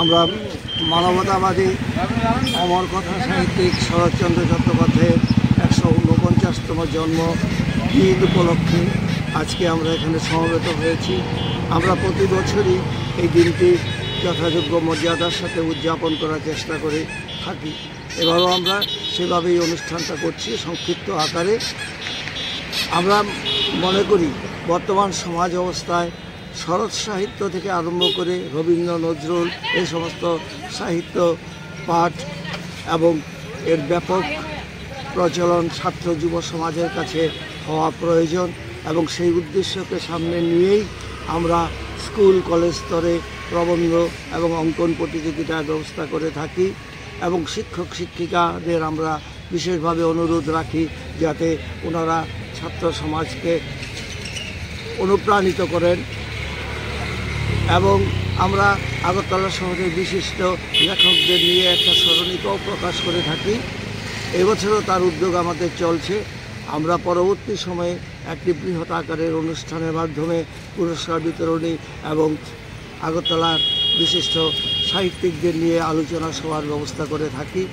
আমরা মানবতাবাদী অমর কথা সাহিত্যিক শরৎচন্দ্র চট্টোপাধ্যায়ের 149তম জন্ম ঈদ উপলক্ষে আজকে আমরা এখানে সমবেত হয়েছি। আমরা প্রতি বছরই এই দিনটি যথাযোগ্য মর্যাদার সাথে উদযাপন করার চেষ্টা করে থাকি। এবারও আমরা সেভাবেই অনুষ্ঠানটা করছি সংক্ষিপ্ত আকারে। আমরা মনে করি বর্তমান সমাজ অবস্থায় শরৎ সাহিত্য থেকে আরম্ভ করে রবীন্দ্র নজরুল এই সমস্ত সাহিত্য পাঠ এবং এর ব্যাপক প্রচলন ছাত্র যুব সমাজের কাছে হওয়া প্রয়োজন এবং সেই উদ্দেশ্যকে সামনে নিয়েই আমরা স্কুল কলেজ স্তরে প্রবন্ধ এবং অঙ্কন প্রতিযোগিতার ব্যবস্থা করে থাকি এবং শিক্ষক শিক্ষিকাদের আমরা বিশেষভাবে অনুরোধ রাখি যাতে ওনারা ছাত্র সমাজকে অনুপ্রাণিত করেন। এবং আমরা আগরতলা শহরের বিশিষ্ট লেখকদের নিয়ে একটা স্মরণিকাও প্রকাশ করে থাকি। এবছরও তার উদ্যোগ আমাদের চলছে। আমরা পরবর্তী সময়ে একটি বৃহৎ আকারের অনুষ্ঠানের মাধ্যমে পুরস্কার বিতরণী এবং আগরতলার বিশিষ্ট সাহিত্যিকদের নিয়ে আলোচনা সভার ব্যবস্থা করে থাকি।